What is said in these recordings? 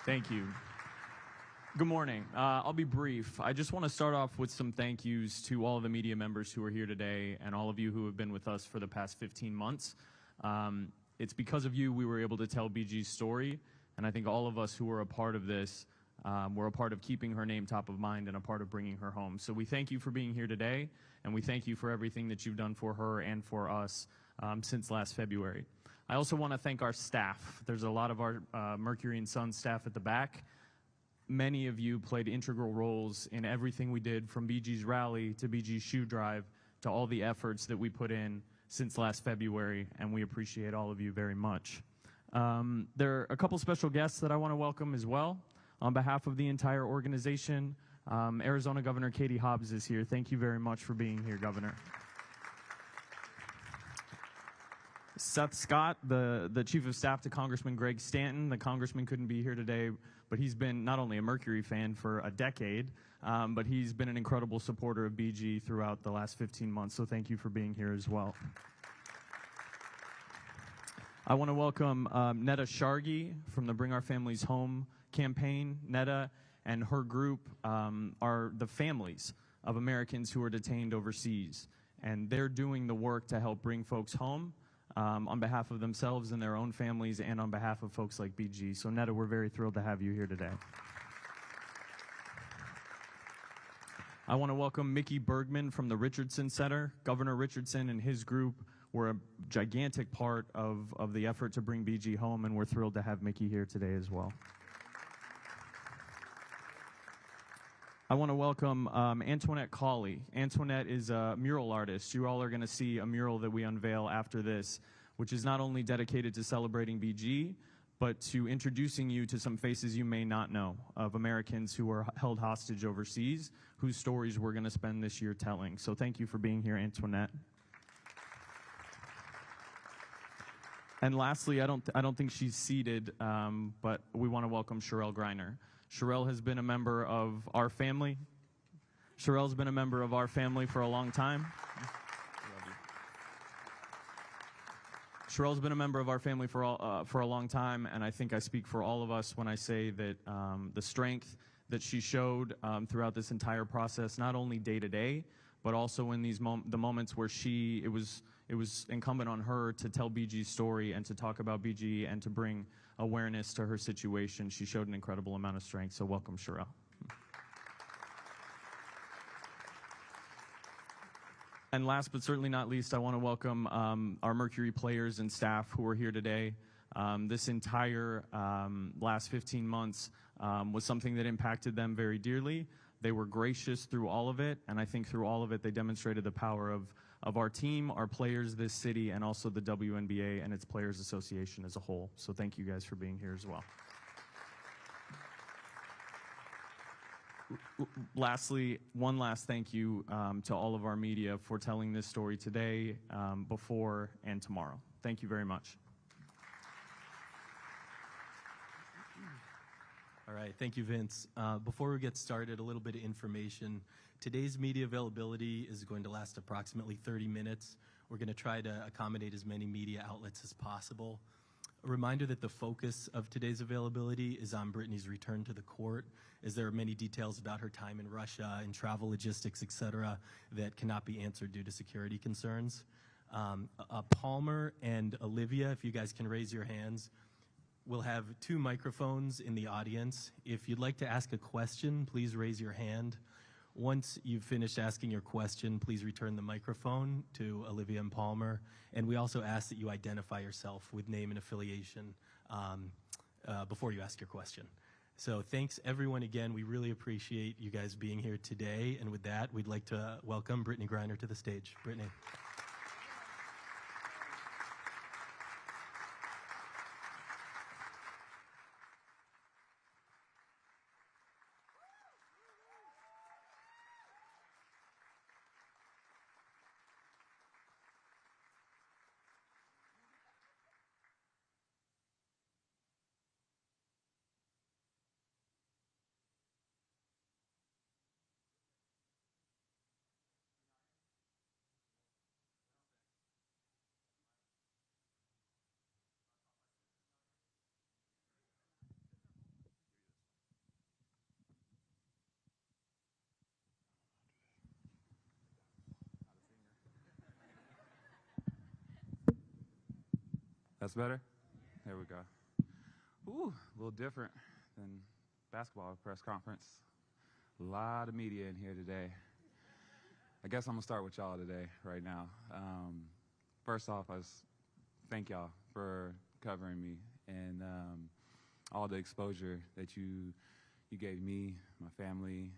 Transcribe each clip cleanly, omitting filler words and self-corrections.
Thank you. Good morning. I'll be brief. I just want to start off with some thank yous to all of the media members who are here today and all of you who have been with us for the past 15 months. It's because of you we were able to tell BG's story, and I think all of us who were a part of this were a part of keeping her name top of mind and a part of bringing her home. So we thank you for being here today, and we thank you for everything that you've done for her and for us since last February. I also want to thank our staff. There's a lot of our Mercury and Sun staff at the back. Many of you played integral roles in everything we did, from BG's rally to BG's shoe drive to all the efforts that we put in since last February, and we appreciate all of you very much. There are a couple special guests that I want to welcome as well. On behalf of the entire organization, Arizona Governor Katie Hobbs is here. Thank you very much for being here, Governor. Seth Scott, the Chief of Staff to Congressman Greg Stanton. The Congressman couldn't be here today, but he's been not only a Mercury fan for a decade, but he's been an incredible supporter of BG throughout the last 15 months, so thank you for being here as well. I want to welcome Netta Shargi from the Bring Our Families Home campaign. Netta and her group are the families of Americans who are detained overseas, and they're doing the work to help bring folks home on behalf of themselves and their own families and on behalf of folks like BG. So Netta, we're very thrilled to have you here today. I want to welcome Mickey Bergman from the Richardson Center. Governor Richardson and his group were a gigantic part of the effort to bring BG home, and we're thrilled to have Mickey here today as well. I want to welcome Antoinette Cawley. Antoinette is a mural artist. You all are going to see a mural that we unveil after this, which is not only dedicated to celebrating BG, but to introducing you to some faces you may not know of Americans who are held hostage overseas, whose stories we're going to spend this year telling. So thank you for being here, Antoinette. And lastly, I don't think she's seated, but we want to welcome Sherelle Griner. Sherelle has been a member of our family. Sherelle's been a member of our family for a long time. Sherelle's been a member of our family for a long time, and I think I speak for all of us when I say that the strength that she showed throughout this entire process, not only day to day, but also in these the moments where it was incumbent on her to tell BG's story and to talk about BG and to bring awareness to her situation. She showed an incredible amount of strength, so welcome, Sherelle. And last but certainly not least, I want to welcome our Mercury players and staff who are here today. This entire last 15 months was something that impacted them very dearly. They were gracious through all of it, and I think through all of it, they demonstrated the power of our team, our players, this city, and also the WNBA and its Players Association as a whole. So thank you guys for being here as well. Lastly, one last thank you to all of our media for telling this story today, before, and tomorrow. Thank you very much. All right, thank you, Vince. Before we get started, a little bit of information. Today's media availability is going to last approximately 30 minutes. We're going to try to accommodate as many media outlets as possible. A reminder that the focus of today's availability is on Brittney's return to the court, as there are many details about her time in Russia and travel logistics, et cetera, that cannot be answered due to security concerns. Palmer and Olivia, if you guys can raise your hands. We'll have 2 microphones in the audience. If you'd like to ask a question, please raise your hand. Once you've finished asking your question, please return the microphone to Olivia and Palmer. And we also ask that you identify yourself with name and affiliation before you ask your question. So thanks, everyone, again. We really appreciate you guys being here today. And with that, we'd like to welcome Brittney Griner to the stage. Brittney. That's better? There we go. Ooh, a little different than basketball press conference. A lot of media in here today. I guess I'm going to start with y'all today, right now. First off, thank y'all for covering me and all the exposure that you gave me, my family,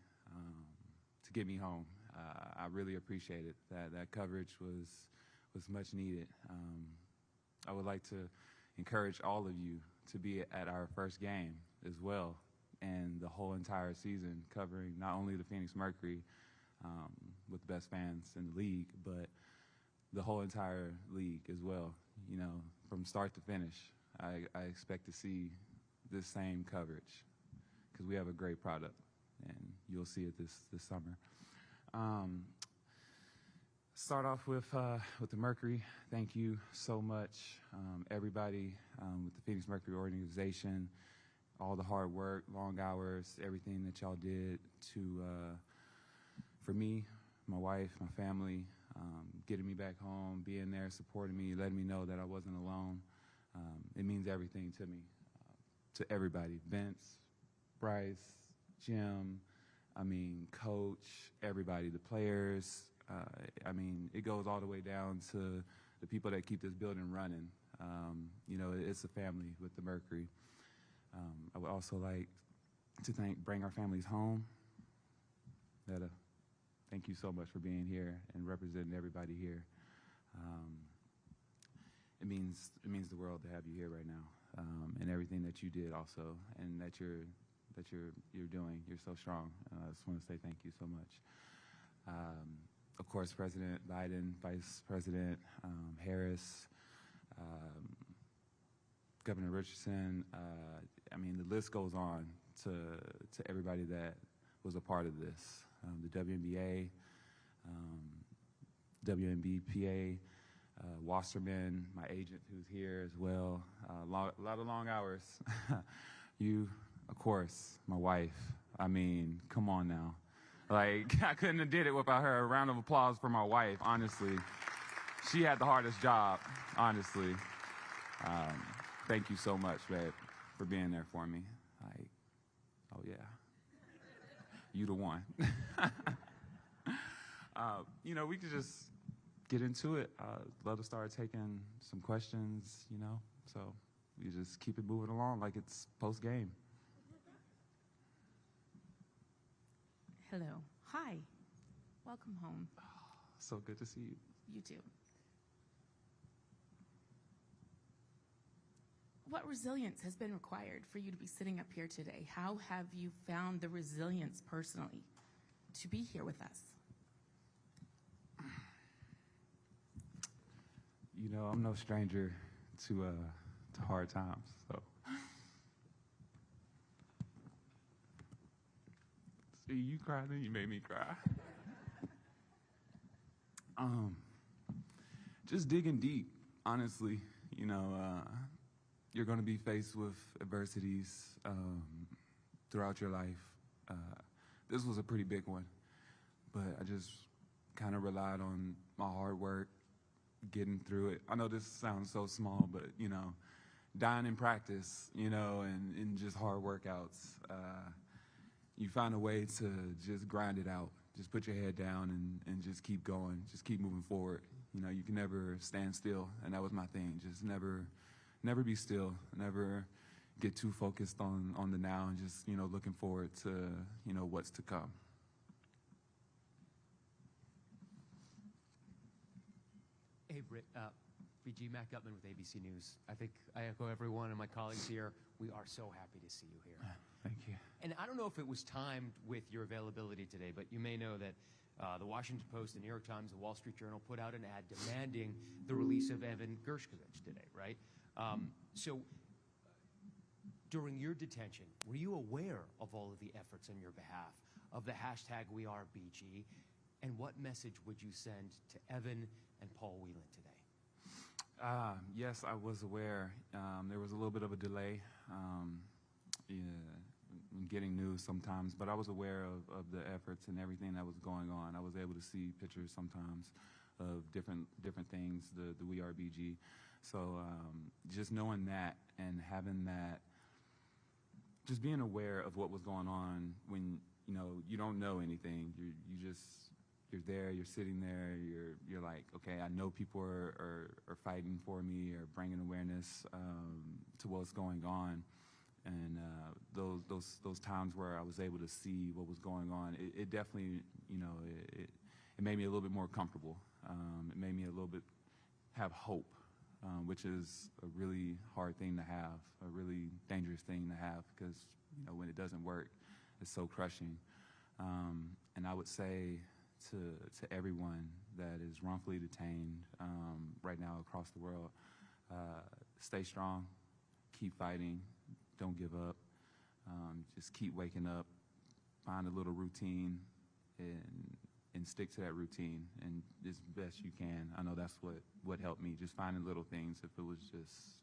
to get me home. I really appreciate it. That coverage was much needed. I would like to encourage all of you to be at our first game as well, and the whole entire season, covering not only the Phoenix Mercury with the best fans in the league, but the whole entire league as well. You know, from start to finish, I expect to see this same coverage because we have a great product, and you'll see it this summer. Start off with the Mercury. Thank you so much, everybody with the Phoenix Mercury organization, all the hard work, long hours, everything that y'all did for me, my wife, my family, getting me back home, being there, supporting me, letting me know that I wasn't alone. It means everything to me, to everybody, Vince, Bryce, Jim, Coach, everybody, the players. It goes all the way down to the people that keep this building running. You know, it's a family with the Mercury. I would also like to bring our families home. Thank you so much for being here and representing everybody here. It means the world to have you here right now, and everything that you did also, and that you're doing. You're so strong. I just want to say thank you so much. Of course, President Biden, Vice President Harris, Governor Richardson. The list goes on to everybody that was a part of this. The WNBA, WNBPA, Wasserman, my agent who's here as well. A lot of long hours. You, of course, my wife. Come on now. Like, I couldn't have did it without her. A round of applause for my wife, honestly. She had the hardest job, honestly. Thank you so much, babe, for being there for me. Like, oh yeah. You the one. We could just get into it. Love to start taking some questions, so we just keep it moving along like it's post-game. Hello. Hi. Welcome home. Oh, so good to see you. You too. What resilience has been required for you to be sitting up here today? How have you found the resilience personally to be here with us? I'm no stranger to hard times, so. See, you cried and you made me cry. Just digging deep, honestly. You're going to be faced with adversities throughout your life. This was a pretty big one, but I just kind of relied on my hard work, getting through it. I know this sounds so small, but, dying in practice, and just hard workouts. You find a way to just grind it out. Just put your head down and just keep going. Just keep moving forward. You can never stand still, and that was my thing. Just never be still. Never get too focused on the now, and just, looking forward to, what's to come. Hey, Britt, VG Matt Gutman with ABC News. I think I echo everyone and my colleagues here. We are so happy to see you here. Thank you. And I don't know if it was timed with your availability today, but you may know that the Washington Post, the New York Times, the Wall Street Journal put out an ad demanding the release of Evan Gershkovich today, right? So during your detention, were you aware of all of the efforts on your behalf, of the hashtag #WeAreBG, and what message would you send to Evan and Paul Whelan today? Yes, I was aware. There was a little bit of a delay in getting news sometimes, but I was aware of the efforts and everything that was going on. I was able to see pictures sometimes of different things, the WeAreBG. So just knowing that and having that, just being aware of what was going on when, you know, you don't know anything. You're there, you're sitting there, you're like, okay, I know people are fighting for me or bringing awareness to what's going on. And those times where I was able to see what was going on, it definitely, you know, it made me a little bit more comfortable. It made me a little bit have hope, which is a really hard thing to have, a really dangerous thing to have, because, you know, when it doesn't work, it's so crushing. And I would say to everyone that is wrongfully detained right now across the world, stay strong, keep fighting, don't give up, just keep waking up, find a little routine, and stick to that routine and as best you can. I know that's what helped me, just finding little things, if it was just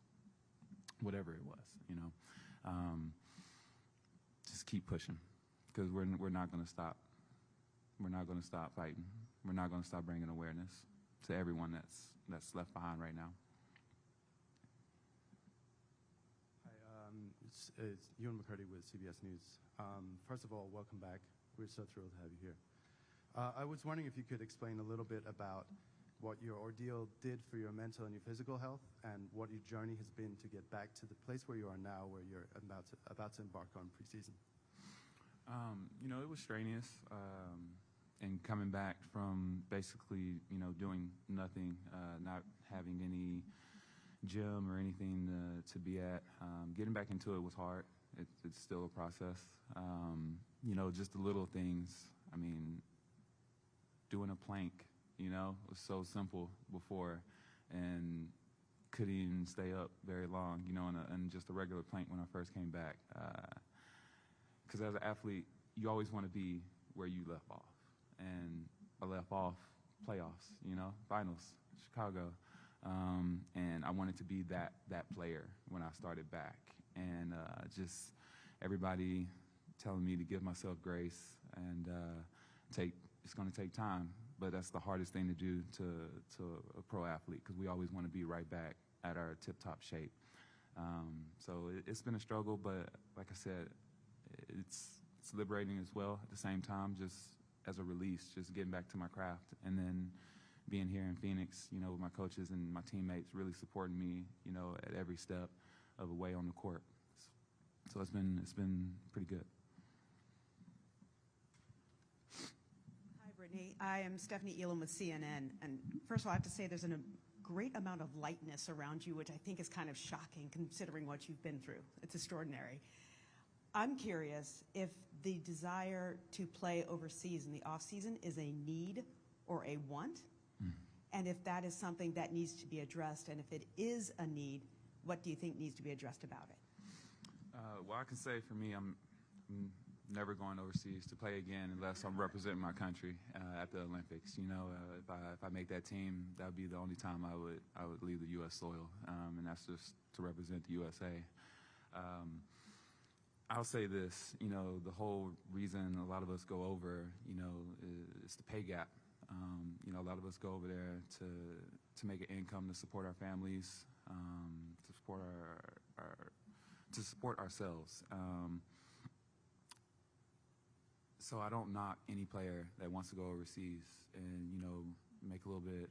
whatever it was, you know. Just keep pushing, because we're not going to stop. We're not going to stop fighting. We're not going to stop bringing awareness to everyone that's left behind right now. Hi, it's Ewan McCurdy with CBS News. First of all, welcome back. We're so thrilled to have you here. I was wondering if you could explain a little bit about what your ordeal did for your mental and your physical health, and what your journey has been to get back to the place where you are now, where you're about to embark on preseason. You know, it was strenuous, and coming back from basically, you know, doing nothing, not having any gym or anything to be at. Getting back into it was hard. It's still a process. You know, just the little things. I mean, doing a plank, you know, was so simple before, and couldn't even stay up very long, you know, in just a regular plank when I first came back. Because as an athlete, you always want to be where you left off. And I left off playoffs, you know, finals, Chicago. And I wanted to be that player when I started back. And just everybody telling me to give myself grace and it's going to take time. But that's the hardest thing to do to a pro athlete, because we always want to be right back at our tip-top shape. So it's been a struggle, but like I said, it's liberating as well at the same time, just as a release, just getting back to my craft. And then being here in Phoenix, you know, with my coaches and my teammates really supporting me, you know, at every step of the way on the court. So it's been pretty good. Hi, Brittney. I am Stephanie Elam with CNN. And first of all, I have to say there's a great amount of lightness around you, which I think is kind of shocking considering what you've been through. It's extraordinary. I'm curious if the desire to play overseas in the off-season is a need or a want, and if that is something that needs to be addressed, and if it is a need, what do you think needs to be addressed about it? Well, I can say for me, I'm never going overseas to play again unless I'm representing my country at the Olympics. You know, if I make that team, that would be the only time I would leave the U.S. soil, and that's just to represent the USA. I'll say this, you know, the whole reason a lot of us go over, you know, is the pay gap. You know, a lot of us go over there to make an income to support our families, to support ourselves. So I don't knock any player that wants to go overseas and, you know, make a little bit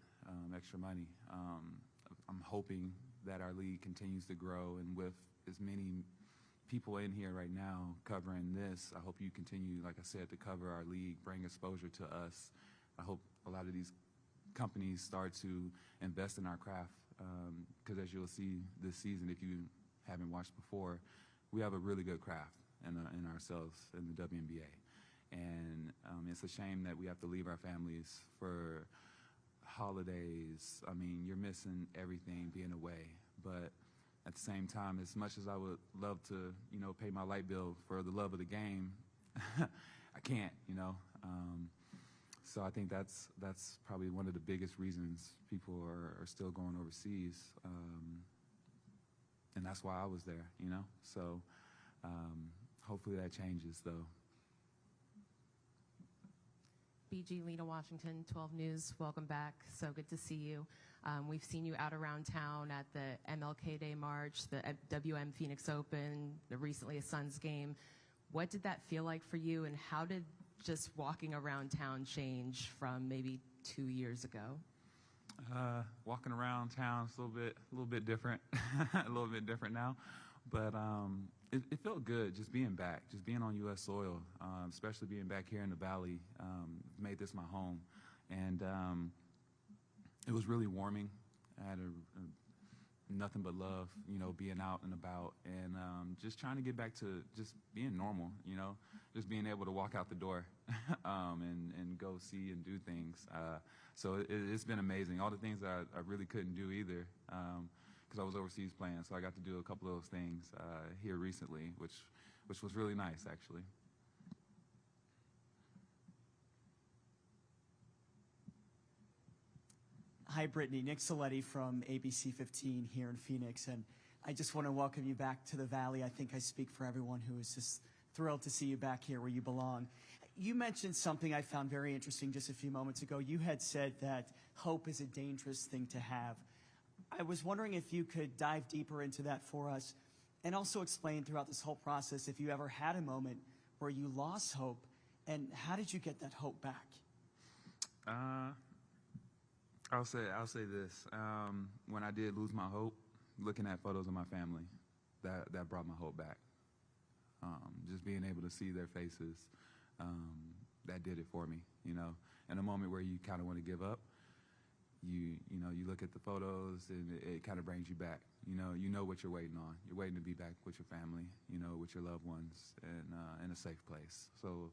extra money. I'm hoping that our league continues to grow, and with as many people in here right now covering this, I hope you continue, like I said, to cover our league, bring exposure to us. I hope a lot of these companies start to invest in our craft, because as you'll see this season, if you haven't watched before, we have a really good craft in ourselves in the WNBA. And it's a shame that we have to leave our families for holidays. I mean, you're missing everything being away, but at the same time, as much as I would love to, you know, pay my light bill for the love of the game, I can't, you know. So I think that's probably one of the biggest reasons people are still going overseas, and that's why I was there, you know. So hopefully that changes, though. BG Lena Washington, 12 News. Welcome back. So good to see you. We've seen you out around town at the MLK Day March, the WM Phoenix Open, recently a Suns game. What did that feel like for you, and how did just walking around town change from maybe 2 years ago? Walking around town is a little bit different, a little bit different now, but it felt good just being back, just being on U.S. soil, especially being back here in the Valley. Made this my home, and it was really warming. I had nothing but love, being out and about, and just trying to get back to just being normal, just being able to walk out the door and go see and do things. So it's been amazing. All the things that I really couldn't do either because I was overseas playing. So I got to do a couple of those things here recently, which was really nice, actually. Hi, Brittney. Nick Soletti from ABC 15 here in Phoenix, and I just want to welcome you back to the Valley. I think I speak for everyone who is just thrilled to see you back here where you belong. You mentioned something I found very interesting just a few moments ago. You had said that hope is a dangerous thing to have. I was wondering if you could dive deeper into that for us and also explain throughout this whole process if you ever had a moment where you lost hope, and how did you get that hope back? I'll say this. When I did lose my hope, looking at photos of my family, that brought my hope back. Just being able to see their faces, that did it for me, In a moment where you kind of want to give up, you look at the photos and it kind of brings you back. You know what you're waiting on. You're waiting to be back with your family, with your loved ones, and in a safe place. So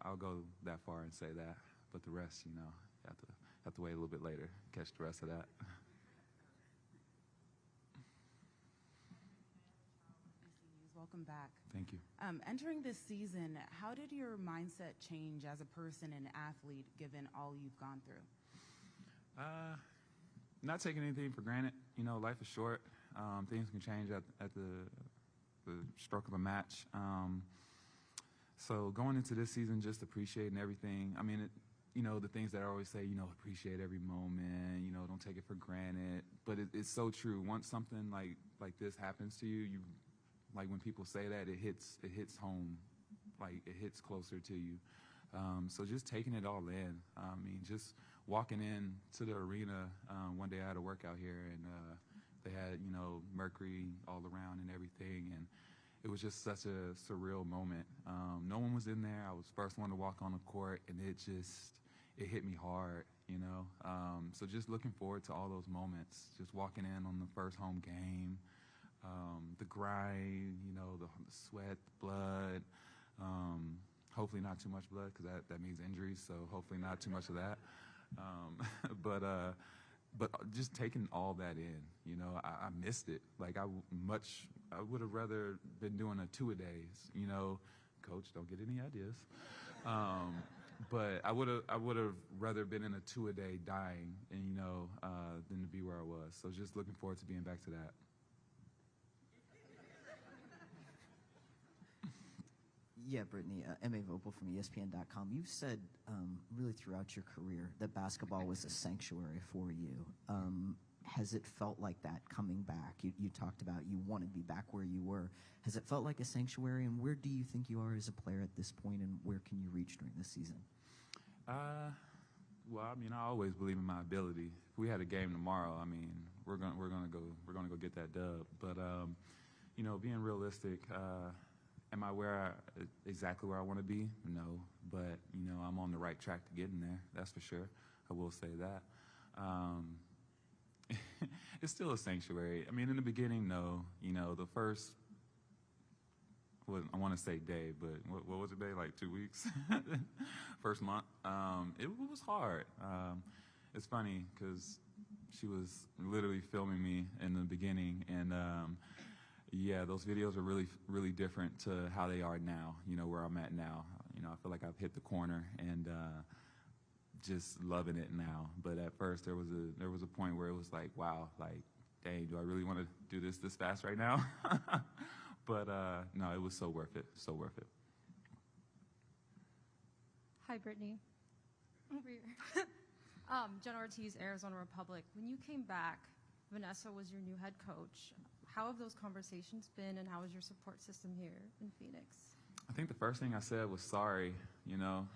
I'll go that far and say that. But the rest, you have to wait a little bit later, catch the rest of that. Welcome back. Thank you. Entering this season, how did your mindset change as a person and athlete given all you've gone through? Not taking anything for granted. Life is short. Things can change at the stroke of a match. So going into this season, just appreciating everything. I mean, the things that I always say, appreciate every moment, don't take it for granted. But it's so true. Once something like this happens to you, like when people say that, it hits home, like it hits closer to you. So just taking it all in. I mean, just walking in to the arena, one day I had a workout here, and they had, mercury all around and everything, and it was just such a surreal moment. No one was in there. I was the first one to walk on the court, and it hit me hard, So just looking forward to all those moments, just walking in on the first home game, the grind, the sweat, the blood, hopefully not too much blood because that means injuries, so hopefully not too much of that. But just taking all that in, I missed it. Like I would have rather been doing a 2-a-days, Coach, don't get any ideas. But I would have rather been in a 2-a-day dying, and than to be where I was. So just looking forward to being back to that. Yeah, Brittney, M.A. Vopel from ESPN.com. You've said really throughout your career that basketball was a sanctuary for you. Has it felt like that coming back? You talked about you want to be back where you were. Has it felt like a sanctuary, and where do you think you are as a player at this point, and where can you reach during this season? Well, I mean, I always believe in my ability. If we had a game tomorrow, I mean, we're gonna go get that dub. But being realistic. Am I exactly where I want to be? No, but I'm on the right track to getting there. That's for sure. I will say that. It's still a sanctuary. I mean, in the beginning, no. The first, I want to say day, but what was it, day? Like 2 weeks? First month. It was hard. It's funny because she was literally filming me in the beginning, and yeah, those videos are really, really different to how they are now, where I'm at now. I feel like I've hit the corner and just loving it now. But at first there was a point where it was like, wow, like, dang, do I really want to do this fast right now? But no, it was so worth it, so worth it. Hi, Brittney. Over here. Jen Ortiz, Arizona Republic. When you came back, Vanessa was your new head coach. How have those conversations been, and how is your support system here in Phoenix? I think the first thing I said was sorry. You know,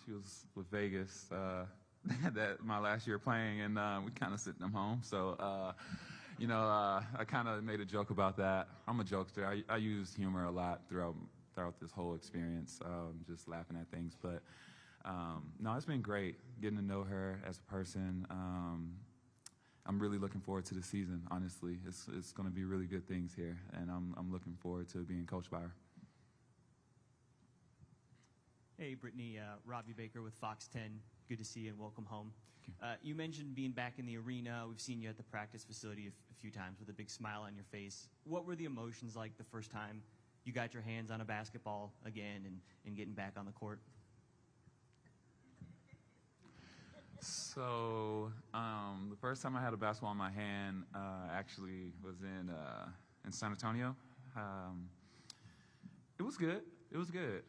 she was with Vegas that my last year playing, and we kind of sent them home. So, you know, I kind of made a joke about that. I'm a jokester. I use humor a lot throughout this whole experience, just laughing at things. But no, it's been great getting to know her as a person. I'm really looking forward to the season, honestly. It's going to be really good things here, and I'm looking forward to being coached by her. Hey, Brittney, Robbie Baker with Fox 10. Good to see you and welcome home. You mentioned being back in the arena. We've seen you at the practice facility a few times with a big smile on your face. What were the emotions like the first time you got your hands on a basketball again and getting back on the court? So the first time I had a basketball in my hand actually was in San Antonio. It was good. It was good.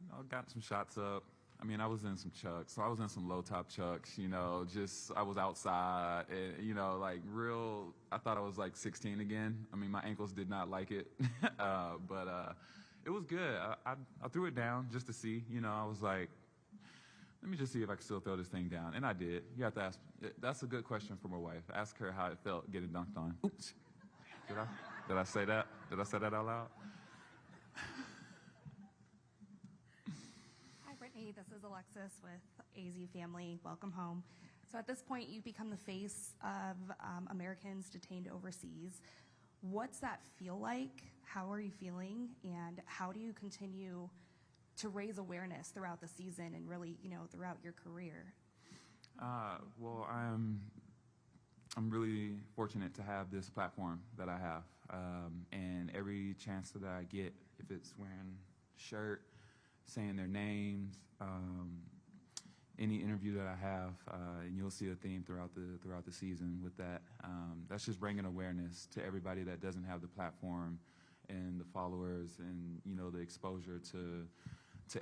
You know, got some shots up. I mean, I was in some chucks. So I was in some low-top chucks, you know, just I was outside. And, you know, like real, I thought I was like 16 again. I mean, my ankles did not like it. But it was good. I threw it down just to see. You know, I was like, let me just see if I can still throw this thing down. And I did. You have to ask. That's a good question for my wife. Ask her how it felt getting dunked on. Oops. Did I say that? Did I say that out loud? Hi, Brittney. This is Alexis with AZ Family. Welcome home. So at this point, you've become the face of Americans detained overseas. What's that feel like? How are you feeling? And how do you continue to raise awareness throughout the season and really, you know, throughout your career? Well, I'm really fortunate to have this platform that I have, and every chance that I get, if it's wearing a shirt, saying their names, any interview that I have, and you'll see a theme throughout the season with that. That's just bringing awareness to everybody that doesn't have the platform and the followers and, you know, the exposure to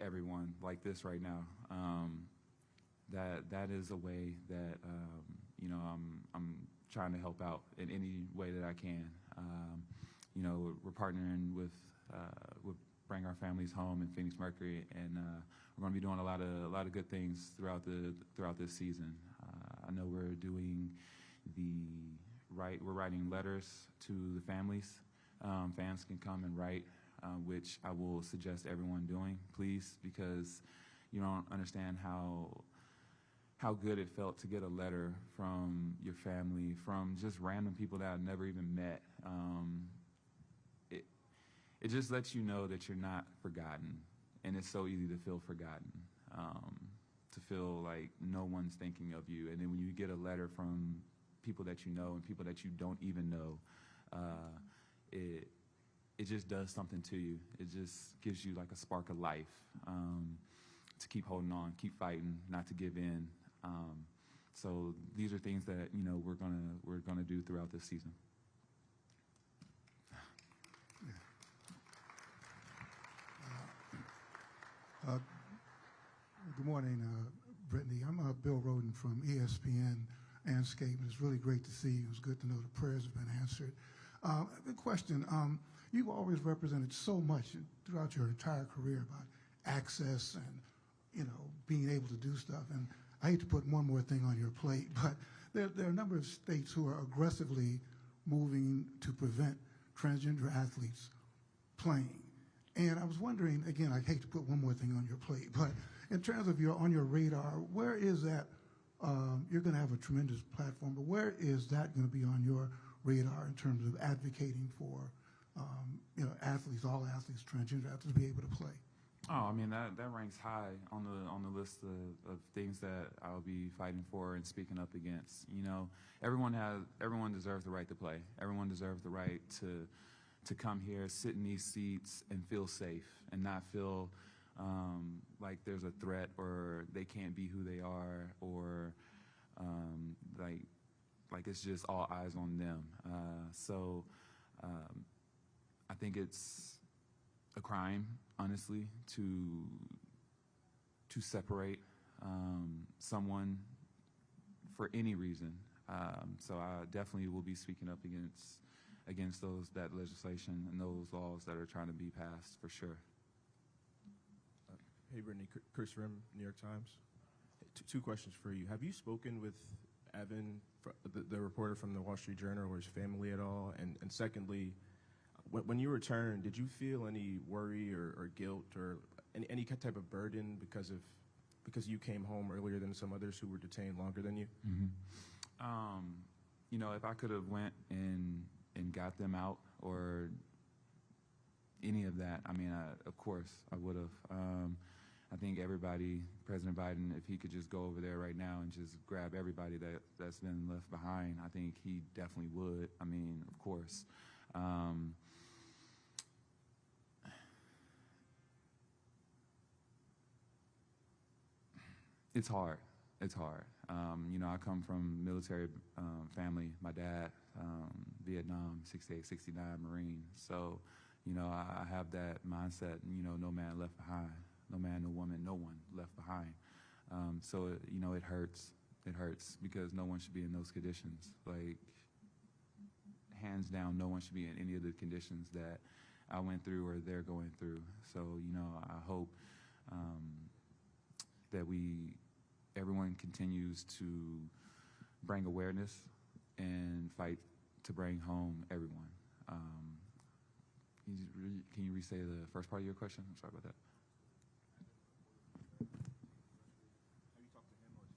everyone like this right now. That is a way that you know, I'm trying to help out in any way that I can. You know, we're partnering with Bring Our Families Home and Phoenix Mercury, and we're going to be doing a lot of good things throughout this season. I know we're doing we're writing letters to the families. Fans can come and write, which I will suggest everyone doing, please, because you don't understand how good it felt to get a letter from your family, from just random people that I've never even met. It just lets you know that you're not forgotten, and it's so easy to feel forgotten, to feel like no one's thinking of you. And then when you get a letter from people that you know and people that you don't even know, it just does something to you. It just gives you like a spark of life, to keep holding on, keep fighting, not to give in. So these are things that, you know, we're gonna do throughout this season. Good morning, Brittney. I'm Bill Roden from ESPN Anscape, and it's really great to see you. It's good to know the prayers have been answered. The question, you've always represented so much throughout your entire career about access and, you know, being able to do stuff. And I hate to put one more thing on your plate, but there are a number of states who are aggressively moving to prevent transgender athletes playing. And I was wondering, again, I hate to put one more thing on your plate, but in terms of on your radar, where is that? You're going to have a tremendous platform, but where is that going to be on your radar in terms of advocating for, you know, athletes, all athletes, transgender athletes, to be able to play? Oh, I mean, that ranks high on the list of things that I'll be fighting for and speaking up against. You know, everyone deserves the right to play. Everyone deserves the right to come here, sit in these seats, and feel safe, and not feel like there's a threat or they can't be who they are, or like it's just all eyes on them. So I think it's a crime, honestly, to separate someone for any reason. So I definitely will be speaking up against that legislation and those laws that are trying to be passed, for sure. Hey, Brittney, Chris Rim, New York Times. Two questions for you. Have you spoken with Evan, the reporter from the Wall Street Journal, or his family at all? And secondly, when you returned, did you feel any worry or guilt or any type of burden because you came home earlier than some others who were detained longer than you? Mm-hmm. You know, if I could have went and got them out or any of that, I mean, of course I would have. I think everybody, President Biden, if he could just go over there right now and just grab everybody that's been left behind, I think he definitely would. I mean, of course. It's hard. It's hard. You know, I come from military family. My dad, Vietnam, 68, 69 Marine. So, you know, I have that mindset, you know, no man left behind. No man, no woman, no one left behind. So, you know, it hurts. It hurts because no one should be in those conditions. Like, hands down, no one should be in any of the conditions that I went through or they're going through. So, you know, I hope that everyone continues to bring awareness and fight to bring home everyone. Can you re-say the first part of your question? I'm sorry about that.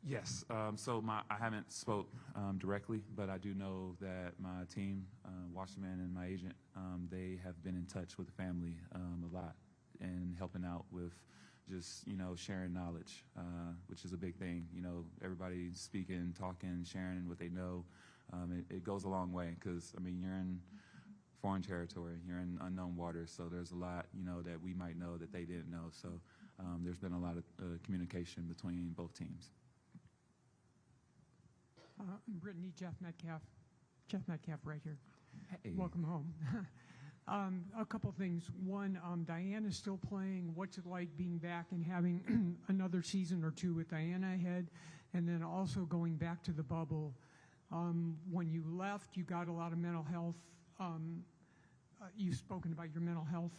Yes. So I haven't spoke directly, but I do know that my team, Washington and my agent, they have been in touch with the family a lot and helping out with just, you know, sharing knowledge, which is a big thing. You know, everybody speaking, talking, sharing what they know. It goes a long way because, I mean, you're in foreign territory, you're in unknown waters, so there's a lot, you know, that we might know that they didn't know. So there's been a lot of communication between both teams. Brittney, Jeff Metcalf right here. Hey. Welcome home. A couple things. One, Diana's still playing. What's it like being back and having another season or two with Diana ahead? And then also going back to the bubble. When you left, you got a lot of mental health. You've spoken about your mental health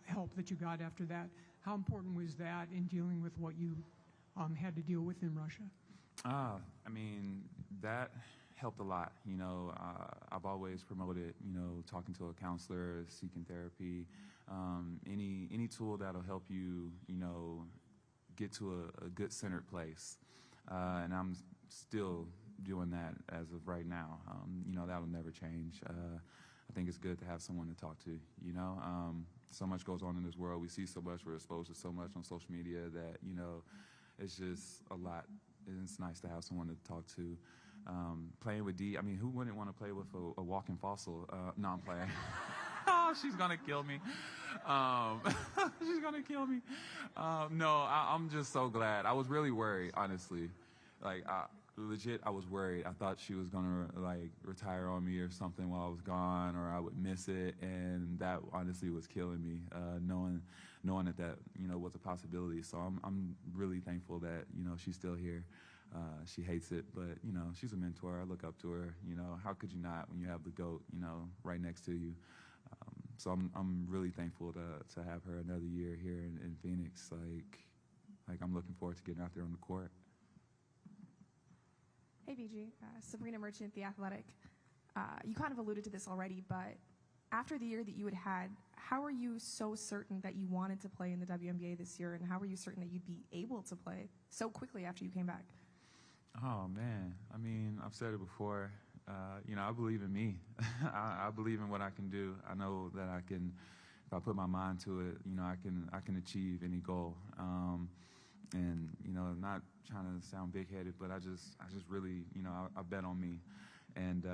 help that you got after that. How important was that in dealing with what you had to deal with in Russia? I mean, that helped a lot. You know, I've always promoted, you know, talking to a counselor, seeking therapy, any tool that'll help you, you know, get to a good centered place. And I'm still doing that as of right now. You know, that'll never change. I think it's good to have someone to talk to, you know. So much goes on in this world. We see so much. We're exposed to so much on social media that, you know, it's just a lot. It's nice to have someone to talk to. Playing with Dee, I mean, who wouldn't want to play with a walking fossil? No, I'm playing. Oh, she's going to kill me. She's going to kill me. No, I'm just so glad. I was really worried, honestly. Like, legit, I was worried. I thought she was going to, like, retire on me or something while I was gone, or I would miss it, and that honestly was killing me, knowing that, you know, was a possibility. So I'm really thankful that, you know, she's still here. She hates it, but, you know, she's a mentor. I look up to her. You know, how could you not when you have the GOAT, you know, right next to you? So I'm really thankful to have her another year here in Phoenix. Like I'm looking forward to getting out there on the court. Hey, BG. Sabrina Merchant, The Athletic. You kind of alluded to this already, but after the year that you had, how are you so certain that you wanted to play in the WNBA this year, and how were you certain that you'd be able to play so quickly after you came back? Oh, man. I mean, I've said it before. You know, I believe in me. I believe in what I can do. I know that I can, if I put my mind to it, you know, I can achieve any goal. And, you know, not trying to sound big-headed, but I just really, you know, I bet on me. And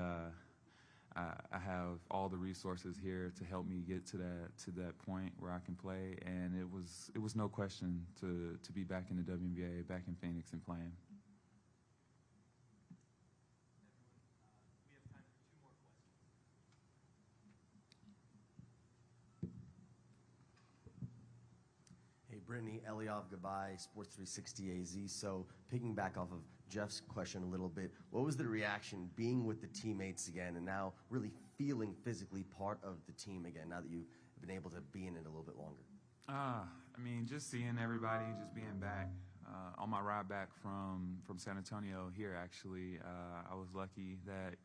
I have all the resources here to help me get to that point where I can play. And it was no question to be back in the WNBA, back in Phoenix and playing. Brittney, Eliav Gabay, Sports 360 AZ. So picking back off of Jeff's question a little bit. What was the reaction being with the teammates again and now really feeling physically part of the team again now that you've been able to be in it a little bit longer? I mean, just seeing everybody, just being back. On my ride back from San Antonio here, actually, I was lucky that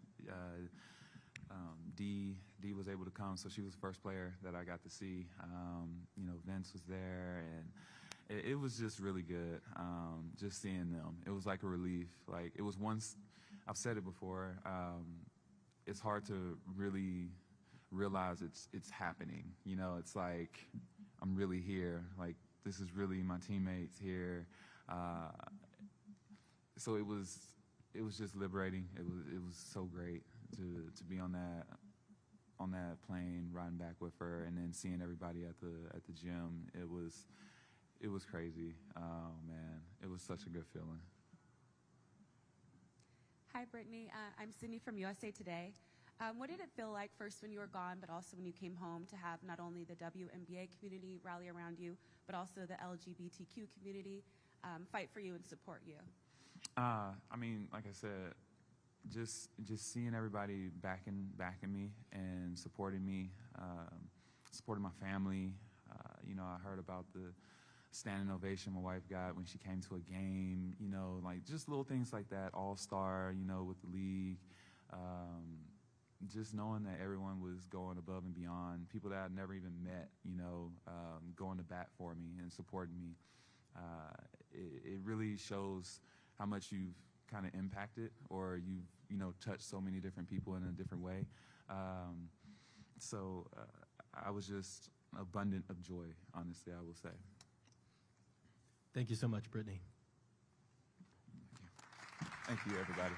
Dee was able to come, so she was the first player that I got to see. You know, Vince was there, and it was just really good, just seeing them. It was like a relief. Like, it was once, I've said it before, it's hard to really realize it's happening. You know, it's like, I'm really here. Like, this is really my teammates here. So it was just liberating. It was so great to be on that plane, riding back with her, and then seeing everybody at the gym. It was crazy. Oh man, it was such a good feeling. Hi, Brittney. I'm Sydney from USA Today. What did it feel like first when you were gone, but also when you came home, to have not only the WNBA community rally around you, but also the LGBTQ community fight for you and support you? I mean, like I said, just seeing everybody backing me and supporting me, supporting my family. You know, I heard about the standing ovation my wife got when she came to a game. You know, like just little things like that. All-star, you know, with the league. Just knowing that everyone was going above and beyond, people that I'd never even met, you know, going to bat for me and supporting me. It really shows how much you've kind of impacted, or you've, you know, touched so many different people in a different way. So I was just abundant of joy, honestly, I will say. Thank you so much, Brittney. Thank you, everybody.